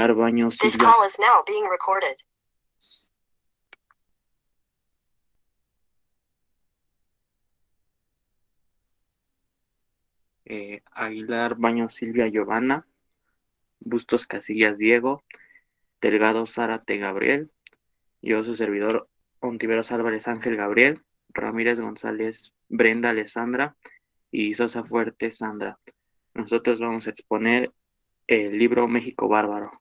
Aguilar Baños This Silvia. call is now being recorded. Aguilar Baños Silvia Giovanna, Bustos Casillas Diego, Delgado Zárate Gabriel, yo su servidor Ontiveros Álvarez Ángel Gabriel, Ramírez González Brenda Alessandra y Sosa Fuerte Sandra. Nosotros vamos a exponer el libro México Bárbaro.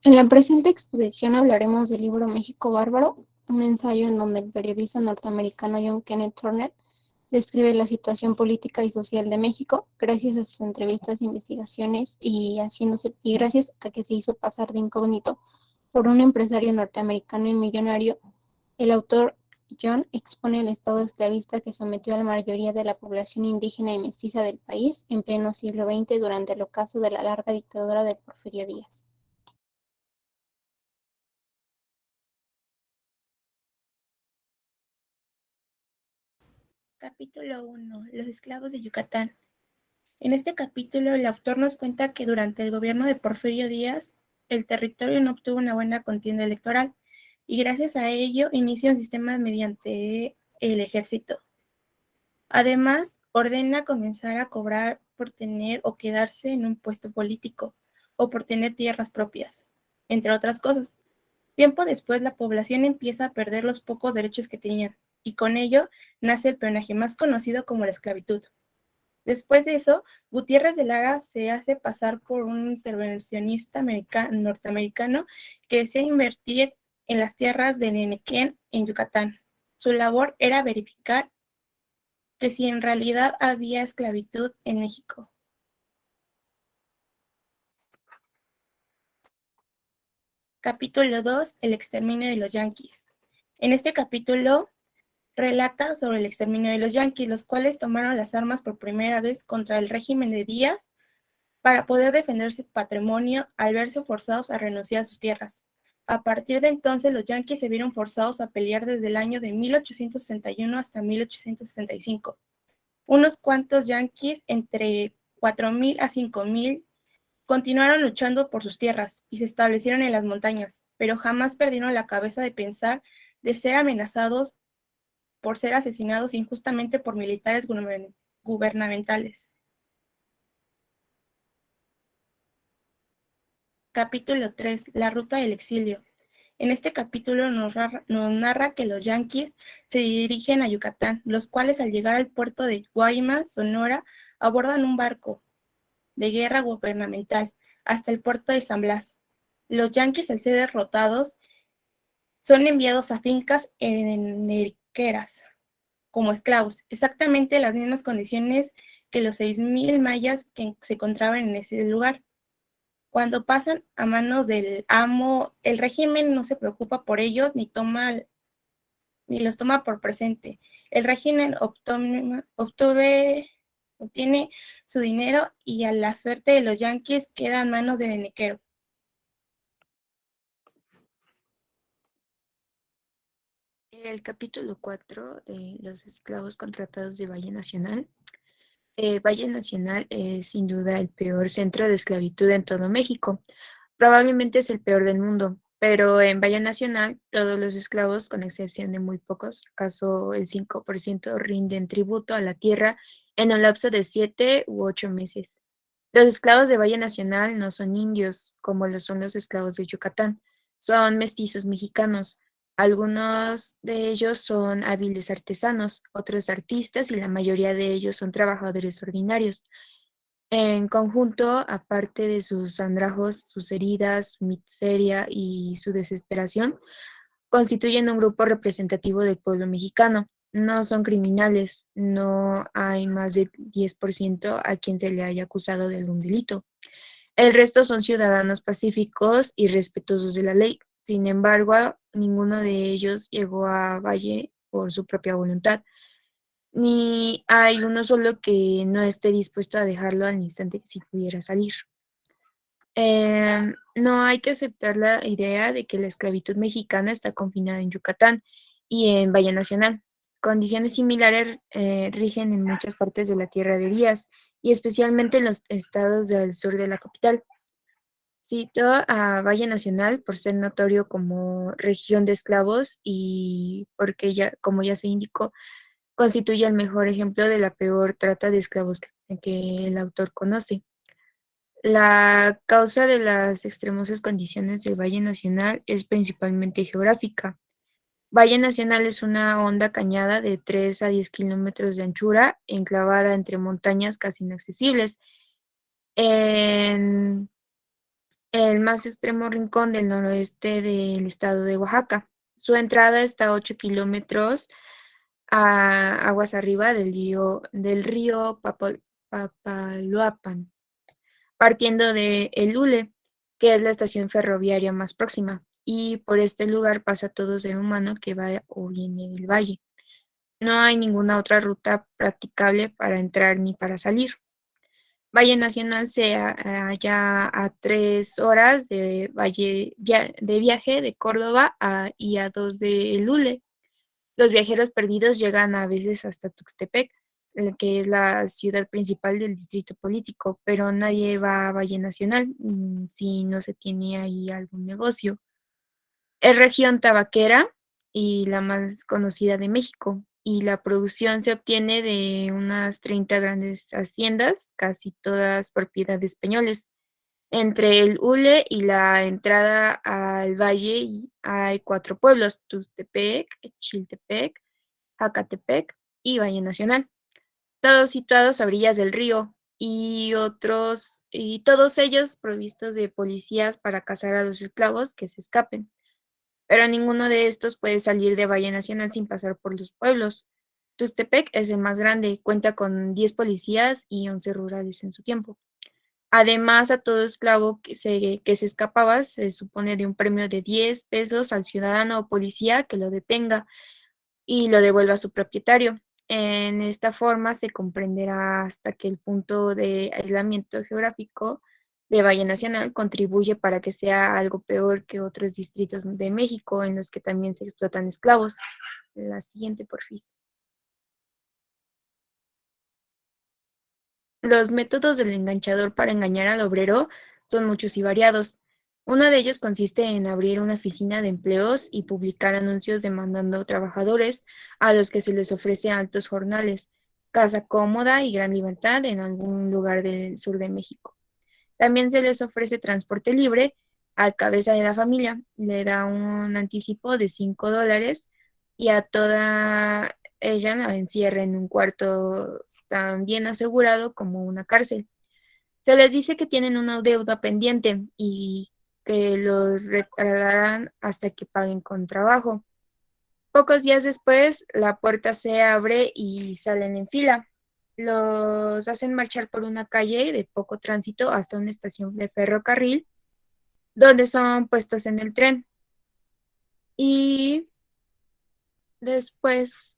En la presente exposición hablaremos del libro México Bárbaro, un ensayo en donde el periodista norteamericano John Kenneth Turner describe la situación política y social de México gracias a sus entrevistas e investigaciones y gracias a que se hizo pasar de incógnito por un empresario norteamericano y millonario. El autor John expone el estado esclavista que sometió a la mayoría de la población indígena y mestiza del país en pleno siglo XX durante el ocaso de la larga dictadura de Porfirio Díaz. Capítulo 1. Los esclavos de Yucatán. En este capítulo, el autor nos cuenta que durante el gobierno de Porfirio Díaz, el territorio no obtuvo una buena contienda electoral y gracias a ello inicia un sistema mediante el ejército. Además, ordena comenzar a cobrar por tener o quedarse en un puesto político o por tener tierras propias, entre otras cosas. Tiempo después, la población empieza a perder los pocos derechos que tenían, y con ello nace el peonaje más conocido como la esclavitud. Después de eso, Gutiérrez de Lara se hace pasar por un intervencionista norteamericano que desea invertir en las tierras de Nenequén en Yucatán. Su labor era verificar que si en realidad había esclavitud en México. Capítulo 2. El exterminio de los yanquis. En este capítulo relata sobre el exterminio de los yanquis, los cuales tomaron las armas por primera vez contra el régimen de Díaz para poder defender su patrimonio al verse forzados a renunciar a sus tierras. A partir de entonces, los yanquis se vieron forzados a pelear desde el año de 1861 hasta 1865. Unos cuantos yanquis, entre 4,000 a 5,000, continuaron luchando por sus tierras y se establecieron en las montañas, pero jamás perdieron la cabeza de pensar de ser amenazados por ser asesinados injustamente por militares gubernamentales. Capítulo 3. La ruta del exilio. En este capítulo nos narra que los yanquis se dirigen a Yucatán, los cuales al llegar al puerto de Guaymas, Sonora, abordan un barco de guerra gubernamental hasta el puerto de San Blas. Los yanquis, al ser derrotados, son enviados a fincas enerqueras como esclavos, exactamente las mismas condiciones que los 6,000 mayas que se encontraban en ese lugar. Cuando pasan a manos del amo, el régimen no se preocupa por ellos ni los toma por presente. El régimen obtiene su dinero y a la suerte de los yanquis queda en manos del enequero. El capítulo 4 de los esclavos contratados de Valle Nacional. Valle Nacional es sin duda el peor centro de esclavitud en todo México. Probablemente es el peor del mundo, pero en Valle Nacional todos los esclavos, con excepción de muy pocos, acaso el 5%, rinden tributo a la tierra en un lapso de 7 u 8 meses. Los esclavos de Valle Nacional no son indios, como lo son los esclavos de Yucatán, son mestizos mexicanos. Algunos de ellos son hábiles artesanos, otros artistas y la mayoría de ellos son trabajadores ordinarios. En conjunto, aparte de sus andrajos, sus heridas, su miseria y su desesperación, constituyen un grupo representativo del pueblo mexicano. No son criminales, no hay más del 10% a quien se le haya acusado de algún delito. El resto son ciudadanos pacíficos y respetuosos de la ley. Sin embargo, ninguno de ellos llegó a Valle por su propia voluntad, ni hay uno solo que no esté dispuesto a dejarlo al instante que si pudiera salir. No hay que aceptar la idea de que la esclavitud mexicana está confinada en Yucatán y en Valle Nacional. condiciones similares rigen en muchas partes de la Tierra de Díaz y especialmente en los estados del sur de la capital. Citó a Valle Nacional por ser notorio como región de esclavos y porque ya, como ya se indicó, constituye el mejor ejemplo de la peor trata de esclavos que el autor conoce. La causa de las extremosas condiciones del Valle Nacional es principalmente geográfica. Valle Nacional es una honda cañada de 3 a 10 kilómetros de anchura, enclavada entre montañas casi inaccesibles, en el más extremo rincón del noroeste del estado de Oaxaca. Su entrada está a 8 kilómetros a aguas arriba del río Papaloapan, partiendo de El Hule, que es la estación ferroviaria más próxima, y por este lugar pasa todo ser humano que va o viene del valle. No hay ninguna otra ruta practicable para entrar ni para salir. Valle Nacional se halla a 3 horas de viaje de Córdoba y a 2 de El Hule. Los viajeros perdidos llegan a veces hasta Tuxtepec, que es la ciudad principal del distrito político, pero nadie va a Valle Nacional si no se tiene ahí algún negocio. Es región tabaquera y la más conocida de México, y la producción se obtiene de unas 30 grandes haciendas, casi todas propiedad de españoles. Entre el Hule y la entrada al valle hay 4 pueblos: Tuxtepec, Chiltepec, Zacatepec y Valle Nacional, todos situados a orillas del río, y todos ellos provistos de policías para cazar a los esclavos que se escapen. Pero ninguno de estos puede salir de Valle Nacional sin pasar por los pueblos. Tuxtepec es el más grande, cuenta con 10 policías y 11 rurales en su tiempo. Además, a todo esclavo que se escapaba se supone de un premio de 10 pesos al ciudadano o policía que lo detenga y lo devuelva a su propietario. En esta forma se comprenderá hasta que el punto de aislamiento geográfico de Valle Nacional contribuye para que sea algo peor que otros distritos de México en los que también se explotan esclavos. La siguiente, por fin. Los métodos del enganchador para engañar al obrero son muchos y variados. Uno de ellos consiste en abrir una oficina de empleos y publicar anuncios demandando trabajadores a los que se les ofrece altos jornales, casa cómoda y gran libertad en algún lugar del sur de México. También se les ofrece transporte libre al cabeza de la familia, le da un anticipo de $5 y a toda ella la encierra en un cuarto tan bien asegurado como una cárcel. Se les dice que tienen una deuda pendiente y que los retardarán hasta que paguen con trabajo. Pocos días después, la puerta se abre y salen en fila. Los hacen marchar por una calle de poco tránsito hasta una estación de ferrocarril, donde son puestos en el tren. Y después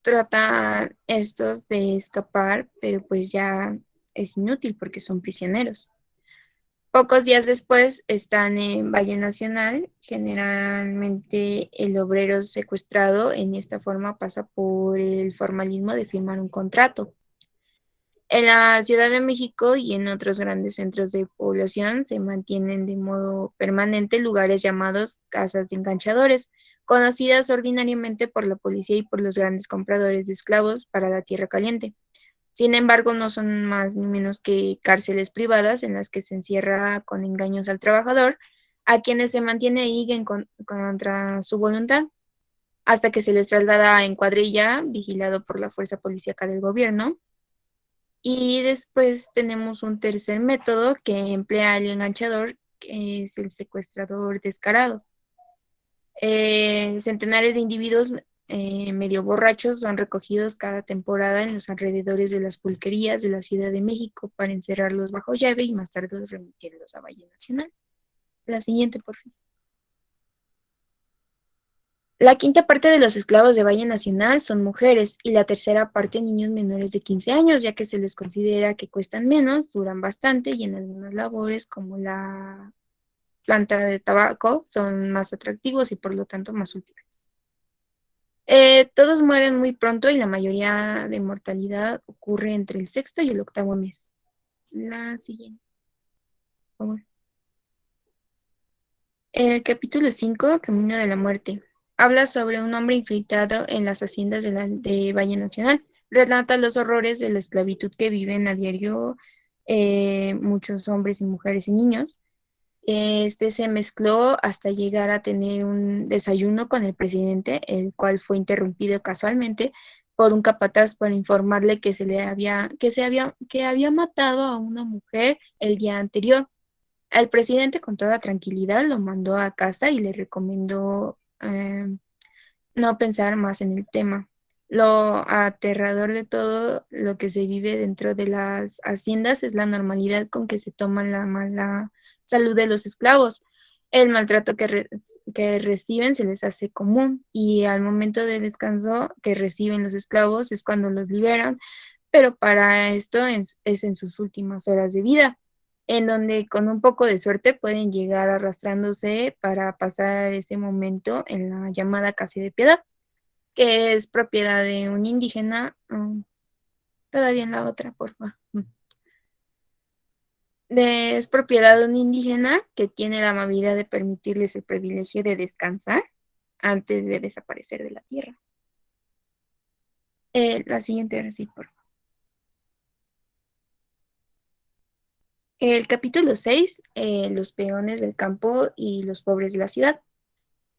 tratan estos de escapar, pero pues ya es inútil porque son prisioneros. Pocos días después están en Valle Nacional. Generalmente el obrero secuestrado en esta forma pasa por el formalismo de firmar un contrato. En la Ciudad de México y en otros grandes centros de población se mantienen de modo permanente lugares llamados casas de enganchadores, conocidas ordinariamente por la policía y por los grandes compradores de esclavos para la tierra caliente. Sin embargo, no son más ni menos que cárceles privadas en las que se encierra con engaños al trabajador, a quienes se mantiene ahí contra su voluntad, hasta que se les traslada en cuadrilla, vigilado por la fuerza policíaca del gobierno. Y después tenemos un tercer método que emplea el enganchador, que es el secuestrador descarado. Centenares de individuos medio borrachos son recogidos cada temporada en los alrededores de las pulquerías de la Ciudad de México para encerrarlos bajo llave y más tarde remitirlos a Valle Nacional. La siguiente, por favor. La quinta parte de los esclavos de Valle Nacional son mujeres y la tercera parte niños menores de 15 años, ya que se les considera que cuestan menos, duran bastante y en algunas labores como la planta de tabaco son más atractivos y por lo tanto más útiles. Todos mueren muy pronto y la mayoría de mortalidad ocurre entre el sexto y el octavo mes. La siguiente, por favor. El capítulo 5, Camino de la Muerte, habla sobre un hombre infiltrado en las haciendas de Valle Nacional. Relata los horrores de la esclavitud que viven a diario muchos hombres y mujeres y niños. Este se mezcló hasta llegar a tener un desayuno con el presidente, el cual fue interrumpido casualmente por un capataz para informarle que había matado a una mujer el día anterior. El presidente con toda tranquilidad lo mandó a casa y le recomendó no pensar más en el tema. Lo aterrador de todo lo que se vive dentro de las haciendas es la normalidad con que se toma la mala salud de los esclavos. El maltrato que reciben se les hace común y al momento de descanso que reciben los esclavos es cuando los liberan, pero para esto es en sus últimas horas de vida, en donde con un poco de suerte pueden llegar arrastrándose para pasar ese momento en la llamada Casa de Piedad, que es propiedad de un indígena. Todavía en la otra, por favor. Es propiedad de un indígena que tiene la amabilidad de permitirles el privilegio de descansar antes de desaparecer de la tierra. La siguiente, ahora sí, por favor. El capítulo 6, los peones del campo y los pobres de la ciudad.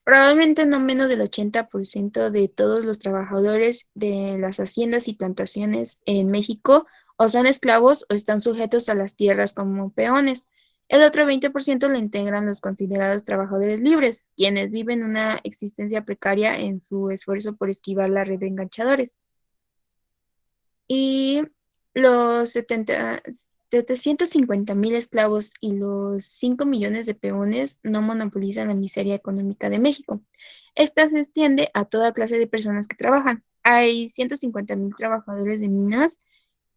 Probablemente no menos del 80% de todos los trabajadores de las haciendas y plantaciones en México o son esclavos o están sujetos a las tierras como peones. El otro 20% lo integran los considerados trabajadores libres, quienes viven una existencia precaria en su esfuerzo por esquivar la red de enganchadores. Y los 750,000 esclavos y los 5 millones de peones no monopolizan la miseria económica de México. Esta se extiende a toda clase de personas que trabajan. Hay 150,000 trabajadores de minas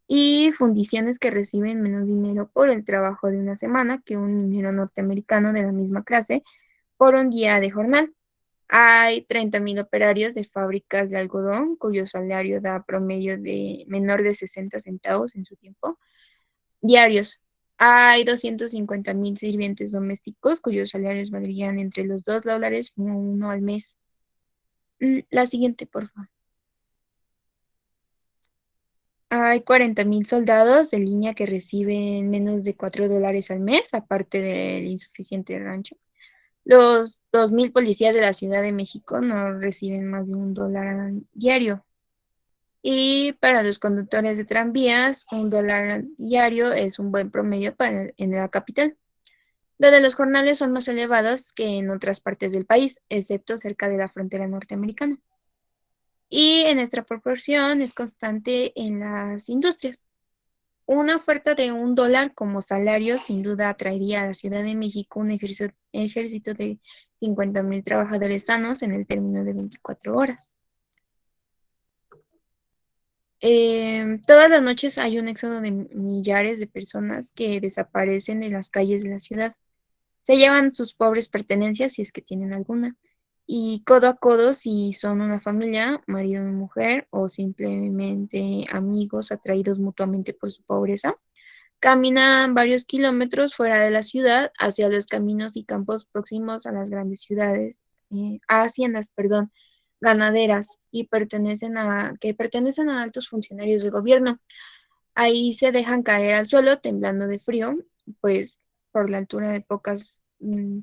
y fundiciones que reciben menos dinero por el trabajo de una semana que un minero norteamericano de la misma clase por un día de jornal. Hay 30,000 operarios de fábricas de algodón cuyo salario da promedio de menor de 60 centavos en su tiempo diarios. Hay 250,000 sirvientes domésticos cuyos salarios varían entre los $2 y uno al mes. La siguiente, por favor. Hay 40,000 soldados de línea que reciben menos de $4 al mes, aparte del insuficiente rancho. Los 2,000 policías de la Ciudad de México no reciben más de $1 diario. Y para los conductores de tranvías, $1 diario es un buen promedio en la capital, donde los jornales son más elevados que en otras partes del país, excepto cerca de la frontera norteamericana. Y en esta proporción es constante en las industrias. Una oferta de $1 como salario sin duda atraería a la Ciudad de México un ejército de 50,000 trabajadores sanos en el término de 24 horas. Todas las noches hay un éxodo de millares de personas que desaparecen de las calles de la ciudad. Se llevan sus pobres pertenencias, si es que tienen alguna, y codo a codo, si son una familia, marido y mujer, o simplemente amigos atraídos mutuamente por su pobreza, caminan varios kilómetros fuera de la ciudad hacia los caminos y campos próximos a las grandes ciudades, a haciendas, perdón, ganaderas y que pertenecen a altos funcionarios del gobierno. Ahí se dejan caer al suelo temblando de frío, pues por la altura de pocas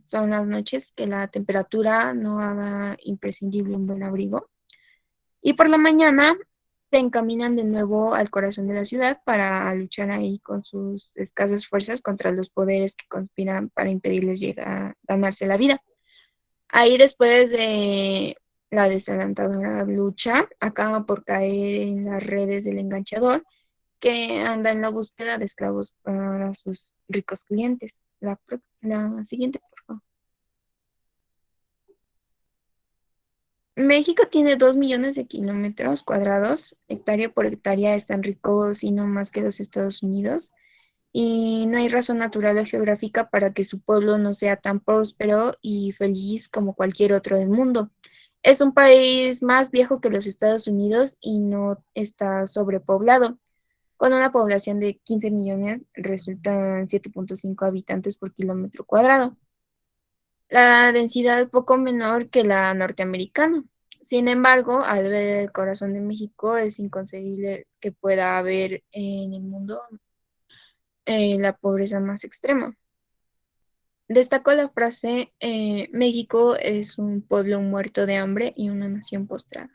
son las noches que la temperatura no haga imprescindible un buen abrigo. Y por la mañana se encaminan de nuevo al corazón de la ciudad para luchar ahí con sus escasas fuerzas contra los poderes que conspiran para impedirles llegar a ganarse la vida. Ahí después de la desalentadora lucha, acaba por caer en las redes del enganchador que anda en la búsqueda de esclavos para sus ricos clientes. La siguiente, por favor. México tiene 2 millones de kilómetros cuadrados, hectárea por hectárea es tan rico, si no más que los Estados Unidos. y no hay razón natural o geográfica para que su pueblo no sea tan próspero y feliz como cualquier otro del mundo. Es un país más viejo que los Estados Unidos y no está sobrepoblado. Con una población de 15 millones, resultan 7.5 habitantes por kilómetro cuadrado. La densidad poco menor que la norteamericana. Sin embargo, al ver el corazón de México, es inconcebible que pueda haber en el mundo la pobreza más extrema. Destacó la frase, México es un pueblo muerto de hambre y una nación postrada.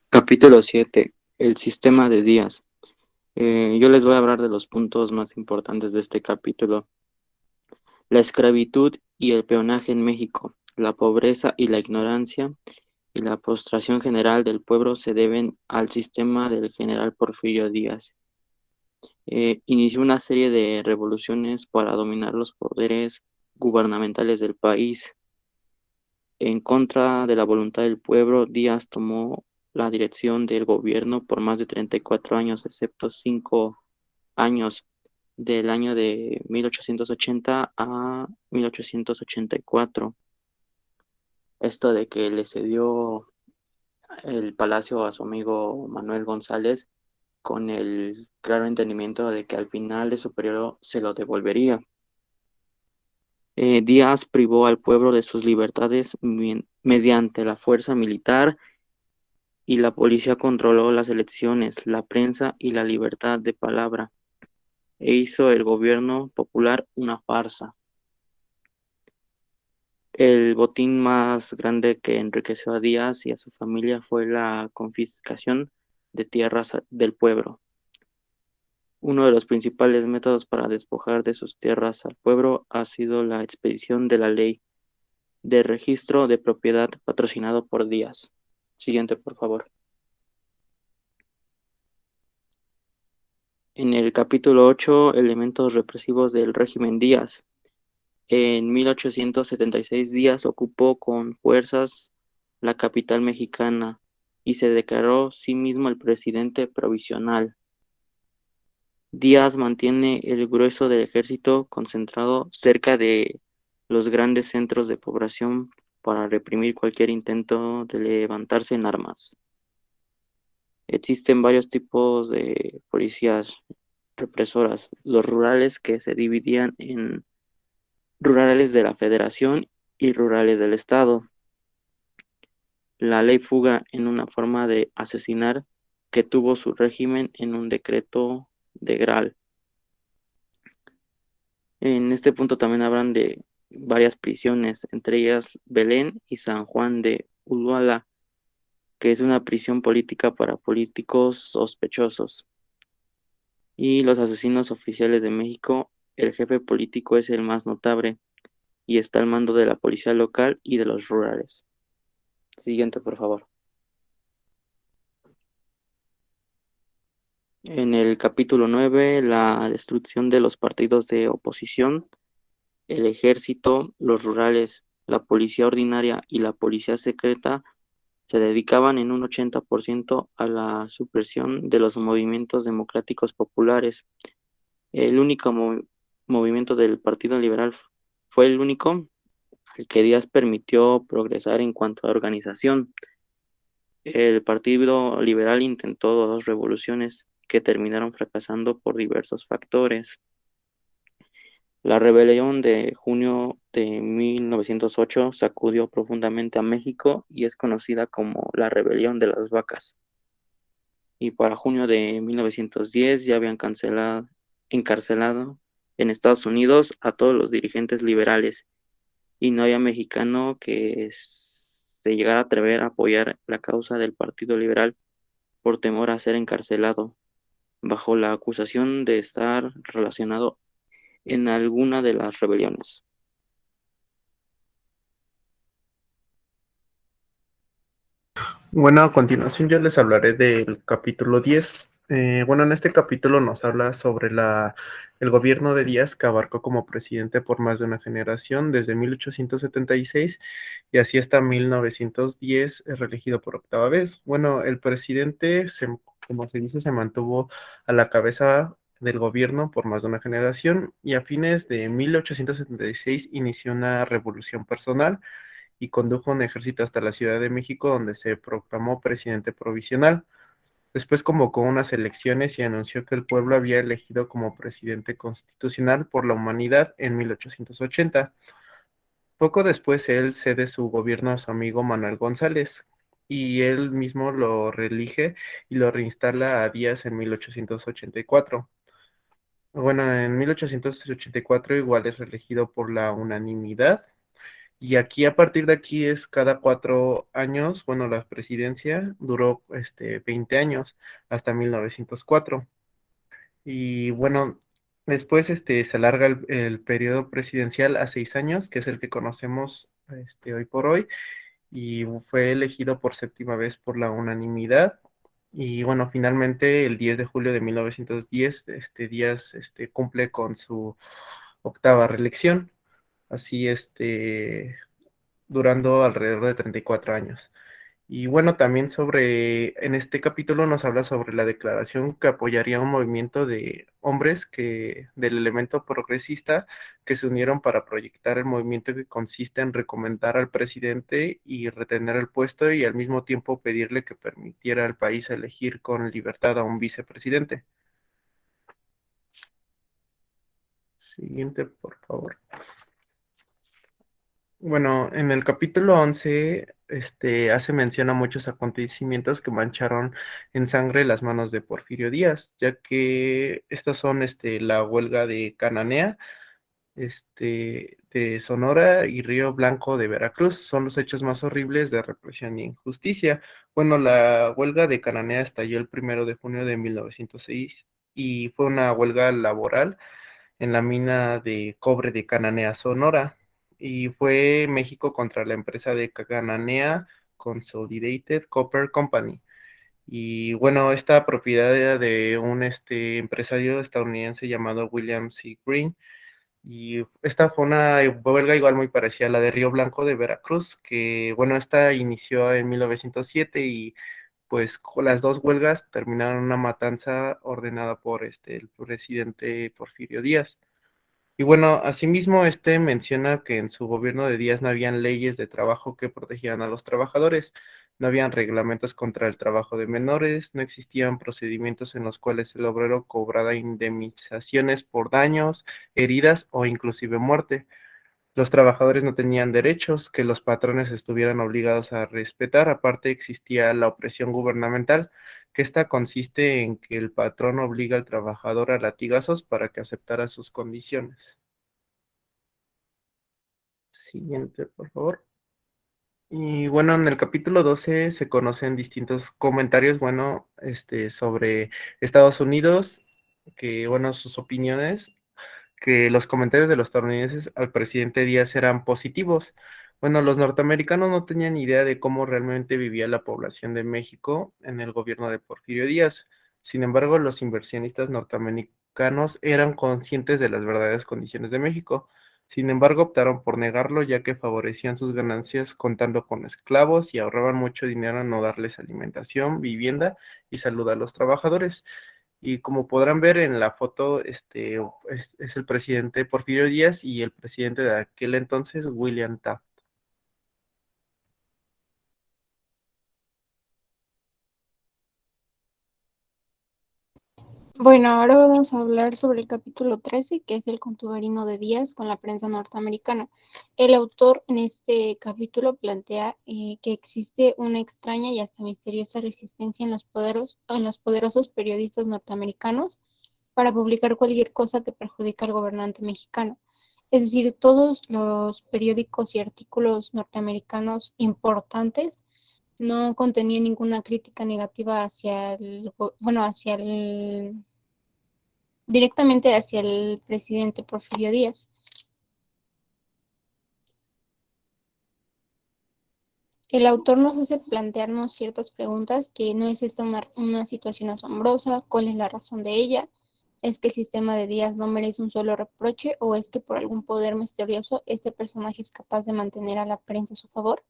Capítulo 7. El sistema de días. Yo les voy a hablar de los puntos más importantes de este capítulo. La esclavitud y el peonaje en México, la pobreza y la ignorancia y la postración general del pueblo se deben al sistema del general Porfirio Díaz. Inició una serie de revoluciones para dominar los poderes gubernamentales del país. En contra de la voluntad del pueblo, Díaz tomó la dirección del gobierno por más de 34 años, excepto 5 años del año de 1880 a 1884. Esto de que le cedió el palacio a su amigo Manuel González con el claro entendimiento de que al final de su periodo se lo devolvería. Díaz privó al pueblo de sus libertades mediante la fuerza militar y la policía controló las elecciones, la prensa y la libertad de palabra, e hizo el gobierno popular una farsa. El botín más grande que enriqueció a Díaz y a su familia fue la confiscación de tierras del pueblo. Uno de los principales métodos para despojar de sus tierras al pueblo ha sido la expedición de la ley de registro de propiedad patrocinado por Díaz. Siguiente, por favor. En el capítulo 8, elementos represivos del régimen Díaz. En 1876 Díaz ocupó con fuerzas la capital mexicana y se declaró sí mismo el presidente provisional. Díaz mantiene el grueso del ejército concentrado cerca de los grandes centros de población para reprimir cualquier intento de levantarse en armas. Existen varios tipos de policías represoras, los rurales que se dividían en rurales de la Federación y rurales del Estado. La ley fuga en una forma de asesinar que tuvo su régimen en un decreto de Gral. En este punto también hablan de varias prisiones, entre ellas Belén y San Juan de Ulúa, que es una prisión política para políticos sospechosos. Y los asesinos oficiales de México, el jefe político es el más notable y está al mando de la policía local y de los rurales. Siguiente, por favor. En el capítulo 9, la destrucción de los partidos de oposición, el ejército, los rurales, la policía ordinaria y la policía secreta se dedicaban en un 80% a la supresión de los movimientos democráticos populares. El único movimiento del Partido Liberal fue el único al que Díaz permitió progresar en cuanto a organización. El Partido Liberal intentó dos revoluciones que terminaron fracasando por diversos factores. La rebelión de junio de 1908 sacudió profundamente a México y es conocida como la Rebelión de las Vacas. Y para junio de 1910 ya habían encarcelado en Estados Unidos a todos los dirigentes liberales y no había mexicano que se llegara a atrever a apoyar la causa del Partido Liberal por temor a ser encarcelado, bajo la acusación de estar relacionado en alguna de las rebeliones. Bueno, a continuación yo les hablaré del capítulo 10. Bueno, en este capítulo nos habla sobre la El gobierno de Díaz, que abarcó como presidente por más de una generación, desde 1876 y así hasta 1910, es reelegido por octava vez. Bueno, el presidente, como se dice, se mantuvo a la cabeza del gobierno por más de una generación y a fines de 1876 inició una revolución personal y condujo un ejército hasta la Ciudad de México, donde se proclamó presidente provisional. Después convocó unas elecciones y anunció que el pueblo había elegido como presidente constitucional por la humanidad en 1880. Poco después él cede su gobierno a su amigo Manuel González y él mismo lo reelige y lo reinstala a Díaz en 1884. Bueno, en 1884 igual es reelegido por la unanimidad y aquí a partir de aquí es cada 4 años. Bueno, la presidencia duró 20 años hasta 1904. Y bueno, después se alarga el periodo presidencial a 6 años, que es el que conocemos hoy por hoy, y fue elegido por séptima vez por la unanimidad. Y bueno, finalmente el 10 de julio de 1910, Díaz cumple con su octava reelección, así durando alrededor de 34 años. Y bueno, también en este capítulo nos habla sobre la declaración que apoyaría un movimiento de hombres del elemento progresista que se unieron para proyectar el movimiento que consiste en recomendar al presidente y retener el puesto y al mismo tiempo pedirle que permitiera al país elegir con libertad a un vicepresidente. Siguiente, por favor. Bueno, en el capítulo 11, hace mención a muchos acontecimientos que mancharon en sangre las manos de Porfirio Díaz, ya que estas son, la huelga de Cananea, de Sonora y Río Blanco de Veracruz, son los hechos más horribles de represión y injusticia. Bueno, la huelga de Cananea estalló el 1 de junio de 1906 y fue una huelga laboral en la mina de cobre de Cananea, Sonora, y fue México contra la empresa de Cananea Consolidated Copper Company. Y bueno, esta propiedad era de un empresario estadounidense llamado William C. Green. Y esta fue una huelga igual muy parecida a la de Río Blanco de Veracruz, que bueno, esta inició en 1907 y pues con las dos huelgas terminaron en una matanza ordenada por el presidente Porfirio Díaz. Y bueno, asimismo, menciona que en su gobierno de Díaz no habían leyes de trabajo que protegieran a los trabajadores, no habían reglamentos contra el trabajo de menores, no existían procedimientos en los cuales el obrero cobrara indemnizaciones por daños, heridas o inclusive muerte. Los trabajadores no tenían derechos que los patrones estuvieran obligados a respetar. Aparte, existía la opresión gubernamental, que esta consiste en que el patrón obliga al trabajador a latigazos para que aceptara sus condiciones. Siguiente, por favor. Y bueno, en el capítulo 12 se conocen distintos comentarios, bueno, sobre Estados Unidos, que, bueno, sus opiniones, que los comentarios de los estadounidenses al presidente Díaz eran positivos. Bueno, los norteamericanos no tenían idea de cómo realmente vivía la población de México en el gobierno de Porfirio Díaz. Sin embargo, los inversionistas norteamericanos eran conscientes de las verdaderas condiciones de México. Sin embargo, optaron por negarlo ya que favorecían sus ganancias contando con esclavos y ahorraban mucho dinero en no darles alimentación, vivienda y salud a los trabajadores. Y como podrán ver en la foto, es el presidente Porfirio Díaz y el presidente de aquel entonces, William Taft. Bueno, ahora vamos a hablar sobre el capítulo 13, que es el contuberino de Díaz con la prensa norteamericana. El autor en este capítulo plantea que existe una extraña y hasta misteriosa resistencia en los poderosos periodistas norteamericanos para publicar cualquier cosa que perjudique al gobernante mexicano. Es decir, todos los periódicos y artículos norteamericanos importantes no contenían ninguna crítica negativa directamente hacia el presidente Porfirio Díaz. El autor nos hace plantearnos ciertas preguntas, que no es esta una situación asombrosa, cuál es la razón de ella, ¿Es que el sistema de Díaz no merece un solo reproche o es que por algún poder misterioso este personaje es capaz de mantener a la prensa a su favor?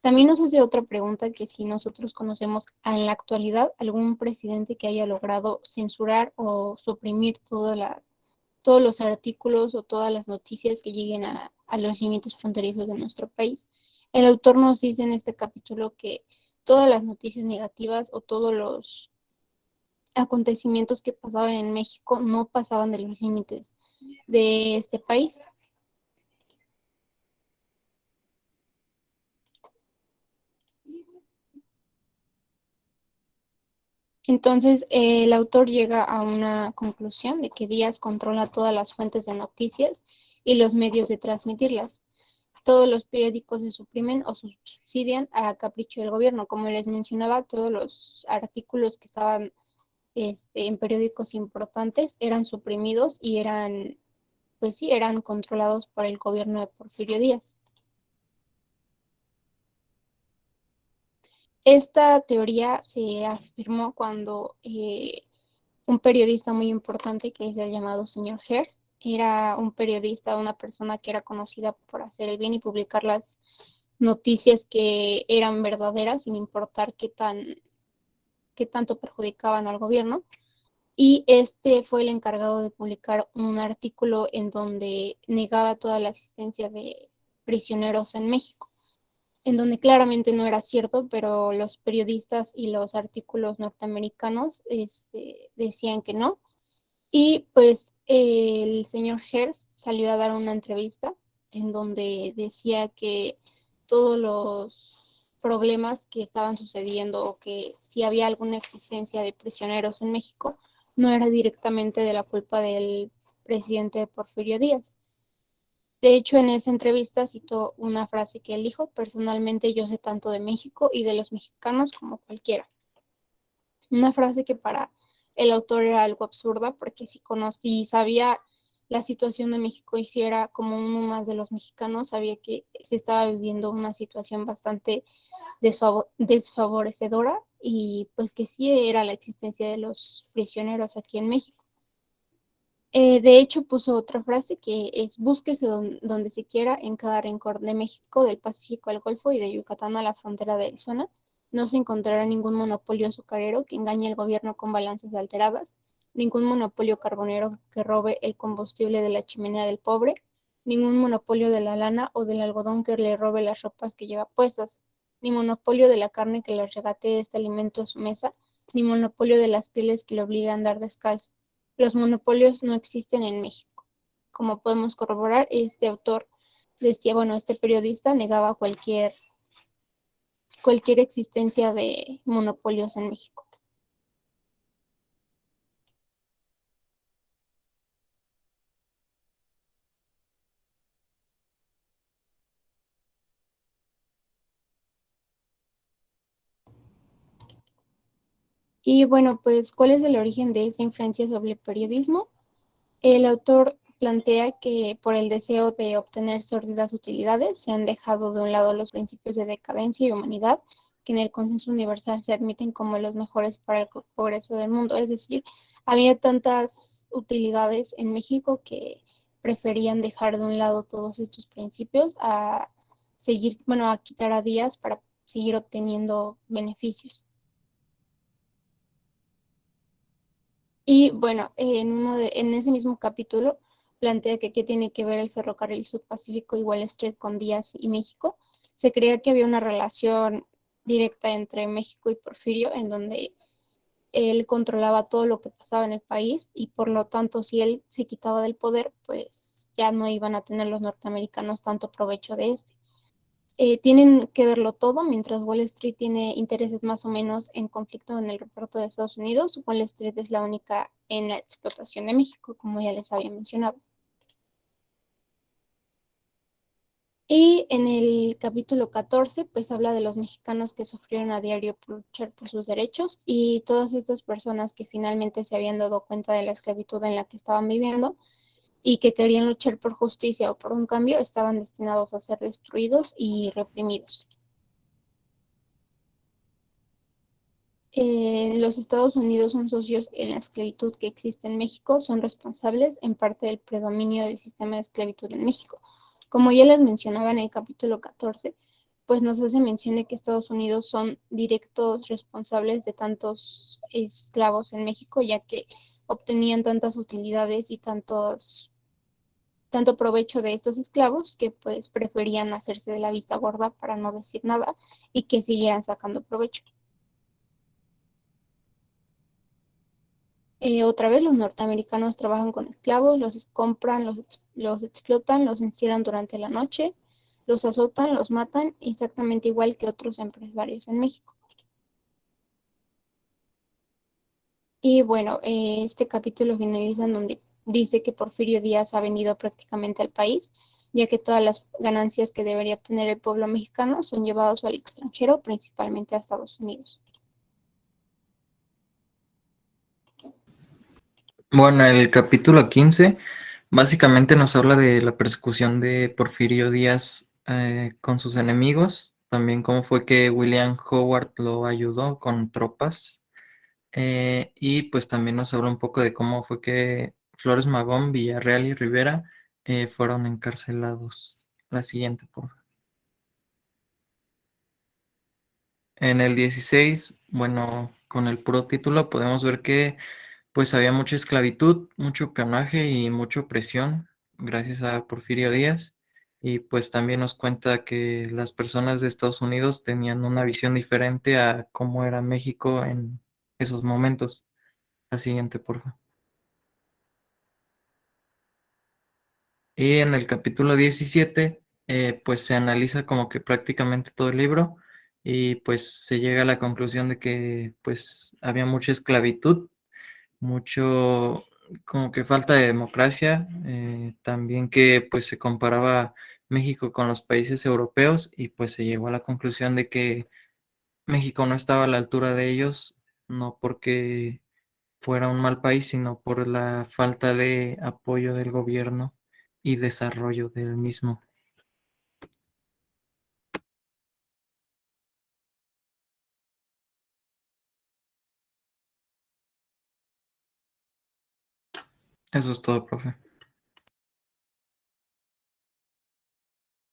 También nos hace otra pregunta que si nosotros conocemos en la actualidad algún presidente que haya logrado censurar o suprimir todos los artículos o todas las noticias que lleguen a los límites fronterizos de nuestro país. El autor nos dice en este capítulo que todas las noticias negativas o todos los acontecimientos que pasaban en México no pasaban de los límites de este país. Entonces, el autor llega a una conclusión de que Díaz controla todas las fuentes de noticias y los medios de transmitirlas. Todos los periódicos se suprimen o subsidian a capricho del gobierno. Como les mencionaba, todos los artículos que estaban en periódicos importantes eran suprimidos y pues sí, eran controlados por el gobierno de Porfirio Díaz. Esta teoría se afirmó cuando un periodista muy importante que es el llamado señor Hearst era un periodista, una persona que era conocida por hacer el bien y publicar las noticias que eran verdaderas sin importar qué tanto perjudicaban al gobierno. Y este fue el encargado de publicar un artículo en donde negaba toda la existencia de prisioneros en México, en donde claramente no era cierto, pero los periodistas y los artículos norteamericanos decían que no. Y pues el señor Hearst salió a dar una entrevista en donde decía que todos los problemas que estaban sucediendo o que si había alguna existencia de prisioneros en México no era directamente de la culpa del presidente Porfirio Díaz. De hecho, en esa entrevista citó una frase que él dijo: personalmente yo sé tanto de México y de los mexicanos como cualquiera. Una frase que para el autor era algo absurda, porque si sabía la situación de México y si era como uno más de los mexicanos, sabía que se estaba viviendo una situación bastante desfavorecedora y pues que sí era la existencia de los prisioneros aquí en México. De hecho, puso otra frase que es: búsquese donde se quiera, en cada rincón de México, del Pacífico al Golfo y de Yucatán a la frontera de zona, no se encontrará ningún monopolio azucarero que engañe al gobierno con balanzas alteradas, ningún monopolio carbonero que robe el combustible de la chimenea del pobre, ningún monopolio de la lana o del algodón que le robe las ropas que lleva puestas, ni monopolio de la carne que le regatee este alimento a su mesa, ni monopolio de las pieles que le obligue a andar descalzo. Los monopolios no existen en México. Como podemos corroborar, este autor decía, bueno, este periodista negaba cualquier existencia de monopolios en México. Y bueno, pues, ¿cuál es el origen de esa influencia sobre el periodismo? El autor plantea que por el deseo de obtener sórdidas utilidades se han dejado de un lado los principios de decadencia y humanidad que en el consenso universal se admiten como los mejores para el progreso del mundo. Es decir, había tantas utilidades en México que preferían dejar de un lado todos estos principios a seguir, bueno, a quitar a Díaz para seguir obteniendo beneficios. Y bueno, en ese mismo capítulo plantea que qué tiene que ver el ferrocarril Sud-Pacífico y Wall Street con Díaz y México. Se creía que había una relación directa entre México y Porfirio, en donde él controlaba todo lo que pasaba en el país y por lo tanto si él se quitaba del poder, pues ya no iban a tener los norteamericanos tanto provecho de este. Tienen que verlo todo, mientras Wall Street tiene intereses más o menos en conflicto en el reparto de Estados Unidos. Wall Street es la única en la explotación de México, como ya les había mencionado. Y en el capítulo 14, pues habla de los mexicanos que sufrieron a diario por luchar por sus derechos y todas estas personas que finalmente se habían dado cuenta de la esclavitud en la que estaban viviendo y que querían luchar por justicia o por un cambio, estaban destinados a ser destruidos y reprimidos. Los Estados Unidos son socios en la esclavitud que existe en México, son responsables en parte del predominio del sistema de esclavitud en México. Como ya les mencionaba en el capítulo 14, pues nos hace mención de que Estados Unidos son directos responsables de tantos esclavos en México, ya que obtenían tantas utilidades y tanto provecho de estos esclavos que pues preferían hacerse de la vista gorda para no decir nada y que siguieran sacando provecho. Otra vez los norteamericanos trabajan con esclavos, los compran, los explotan, los encierran durante la noche, los azotan, los matan, exactamente igual que otros empresarios en México. Y bueno, este capítulo finaliza en donde dice que Porfirio Díaz ha venido prácticamente al país, ya que todas las ganancias que debería obtener el pueblo mexicano son llevados al extranjero, principalmente a Estados Unidos. Bueno, el capítulo 15 básicamente nos habla de la persecución de Porfirio Díaz con sus enemigos, también cómo fue que William Howard lo ayudó con tropas, y pues también nos habla un poco de cómo fue que Flores Magón, Villarreal y Rivera fueron encarcelados. La siguiente, por favor. En el 16, bueno, con el puro título podemos ver que pues había mucha esclavitud, mucho peonaje y mucha opresión gracias a Porfirio Díaz. Y pues también nos cuenta que las personas de Estados Unidos tenían una visión diferente a cómo era México en esos momentos. La siguiente, por favor. Y en el capítulo 17, pues se analiza como que prácticamente todo el libro y pues se llega a la conclusión de que pues había mucha esclavitud, mucho como que falta de democracia, también que pues se comparaba México con los países europeos y pues se llegó a la conclusión de que México no estaba a la altura de ellos, no porque fuera un mal país, sino por la falta de apoyo del gobierno y desarrollo del mismo. Eso es todo, profe.